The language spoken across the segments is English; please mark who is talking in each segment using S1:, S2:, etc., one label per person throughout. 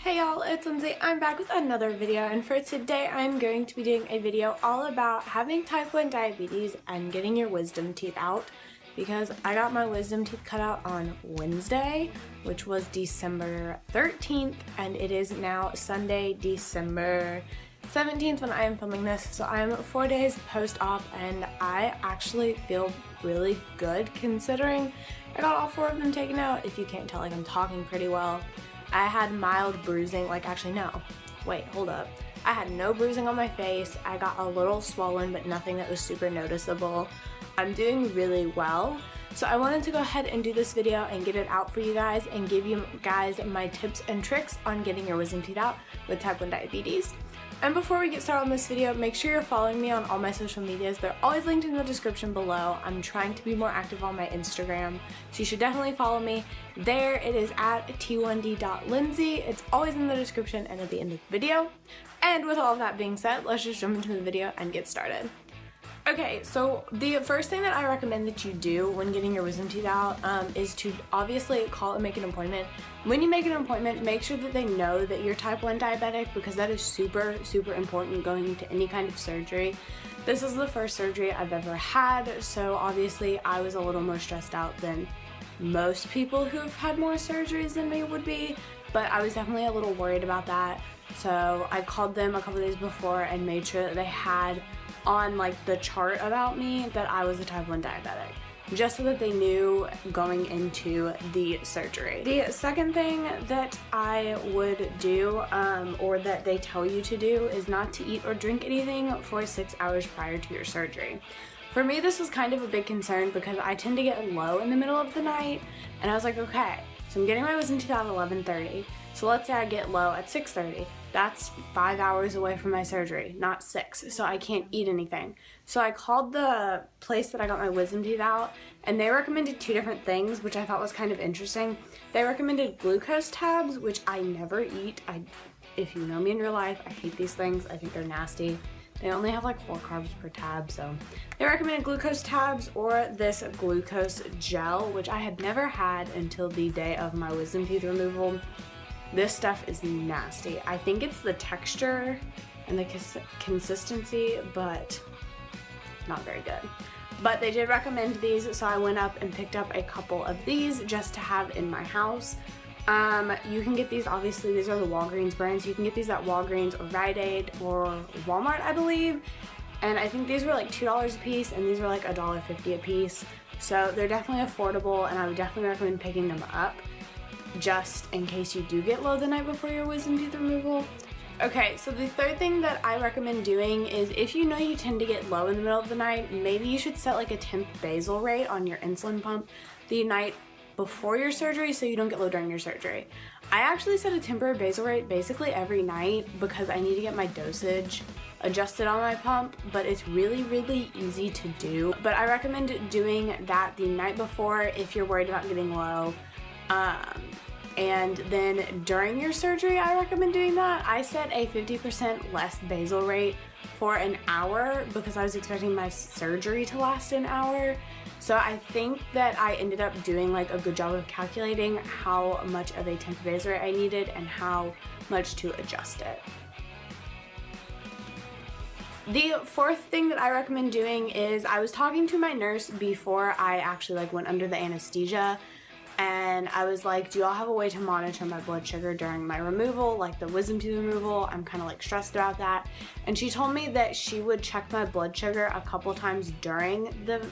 S1: Hey y'all, it's Lindsay. I'm back with another video, and for today I'm going to be doing a video all about having type 1 diabetes and getting your wisdom teeth out, because I got my wisdom teeth cut out on Wednesday, which was December 13th, and it is now Sunday, December 17th when I am filming this, so I'm 4 days post-op and I actually feel really good considering I got all 4 of them taken out. If you can't tell, like, I'm talking pretty well. I had mild bruising, I had no bruising on my face. I got a little swollen, but nothing that was super noticeable. I'm doing really well. So I wanted to go ahead and do this video and get it out for you guys and give you guys my tips and tricks on getting your wisdom teeth out with type 1 diabetes. And before we get started on this video, make sure you're following me on all my social medias. They're always linked in the description below. I'm trying to be more active on my Instagram, so you should definitely follow me. There it is at t1d.lindsay. It's always in the description and at the end of the video. And with all of that being said, let's just jump into the video and get started. Okay, so the first thing that I recommend that you do when getting your wisdom teeth out is to obviously call and make an appointment. When you make an appointment, make sure that they know that you're type 1 diabetic, because that is super, super important going into any kind of surgery. This is the first surgery I've ever had, so obviously I was a little more stressed out than most people who have had more surgeries than me would be, but I was definitely a little worried about that. So I called them a couple days before and made sure that they had on like the chart about me that I was a type 1 diabetic, just so that they knew going into the surgery. The second thing that I would do, or that they tell you to do, is not to eat or drink anything for 6 hours prior to your surgery. For me, this was kind of a big concern because I tend to get low in the middle of the night, and I was like, okay, so I'm getting my wisdom teeth out at 11:30, so let's say I get low at 6:30. That's 5 hours away from my surgery, not 6, so I can't eat anything. So I called the place that I got my wisdom teeth out, and they recommended 2 different things, which I thought was kind of interesting. They recommended glucose tabs, which I never eat. If you know me in real life, I hate these things. I think they're nasty. They only have like 4 carbs per tab, so they recommended glucose tabs or this glucose gel, which I had never had until the day of my wisdom teeth removal. This stuff is nasty. I think it's the texture and the consistency, but not very good. But they did recommend these, so I went up and picked up a couple of these just to have in my house. You can get these, obviously these are the Walgreens brands. You can get these at Walgreens or Rite Aid or Walmart, I believe. And I think these were like $2 a piece, and these were like $1.50 a piece. So they're definitely affordable, and I would definitely recommend picking them up, just in case you do get low the night before your wisdom teeth removal. Okay, so the third thing that I recommend doing is, if you know you tend to get low in the middle of the night, maybe you should set like a temp basal rate on your insulin pump the night before your surgery so you don't get low during your surgery. I actually set a temporary basal rate basically every night because I need to get my dosage adjusted on my pump, but it's really, really easy to do. But I recommend doing that the night before if you're worried about getting low. And then during your surgery, I recommend doing that. I set a 50% less basal rate for an hour because I was expecting my surgery to last an hour. So I think that I ended up doing like a good job of calculating how much of a temp basal rate I needed and how much to adjust it. The fourth thing that I recommend doing is, I was talking to my nurse before I actually went under the anesthesia, and I was like, do y'all have a way to monitor my blood sugar during my removal, like the wisdom tooth removal? I'm kind of like stressed about that. And she told me that she would check my blood sugar a couple times during the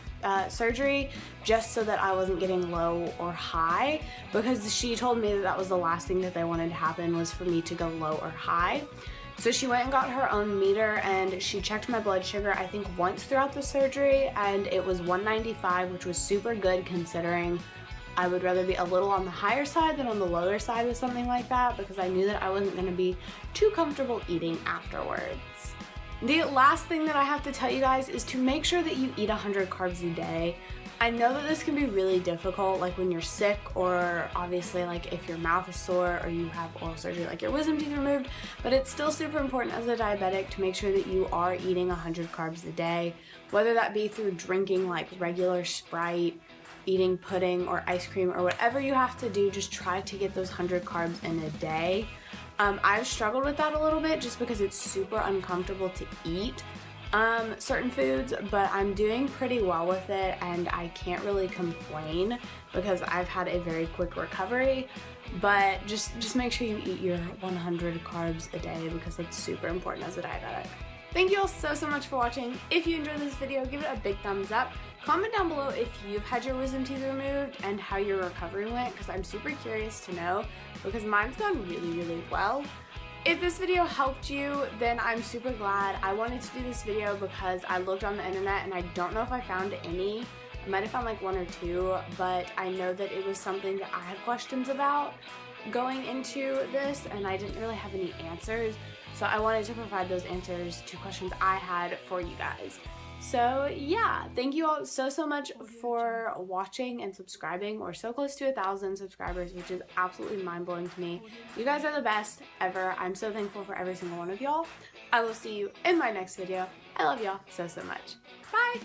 S1: surgery, just so that I wasn't getting low or high, because she told me that that was the last thing that they wanted to happen, was for me to go low or high. So she went and got her own meter, and she checked my blood sugar I think once throughout the surgery, and it was 195, which was super good considering I would rather be a little on the higher side than on the lower side with something like that, because I knew that I wasn't going to be too comfortable eating afterwards. The last thing that I have to tell you guys is to make sure that you eat 100 carbs a day. I know that this can be really difficult, like when you're sick, or obviously like if your mouth is sore or you have oral surgery, like your wisdom teeth removed, but it's still super important as a diabetic to make sure that you are eating 100 carbs a day, whether that be through drinking like regular Sprite, eating pudding or ice cream or whatever you have to do. Just try to get those 100 carbs in a day. I've struggled with that a little bit just because it's super uncomfortable to eat certain foods, but I'm doing pretty well with it and I can't really complain because I've had a very quick recovery. But just make sure you eat your 100 carbs a day because it's super important as a diabetic. Thank you all so much for watching. If you enjoyed this video, give it a big thumbs up. Comment down below if you've had your wisdom teeth removed and how your recovery went, because I'm super curious to know, because mine's gone really well. If this video helped you, then I'm super glad. I wanted to do this video because I looked on the internet and I don't know if I found any. I might have found like one or two, but I know that it was something that I had questions about going into this and I didn't really have any answers. So I wanted to provide those answers to questions I had for you guys. So yeah, thank you all so much for watching and subscribing. We're so close to 1,000 subscribers, which is absolutely mind-blowing to me. You guys are the best ever. I'm so thankful for every single one of y'all. I will see you in my next video. I love y'all so much. Bye!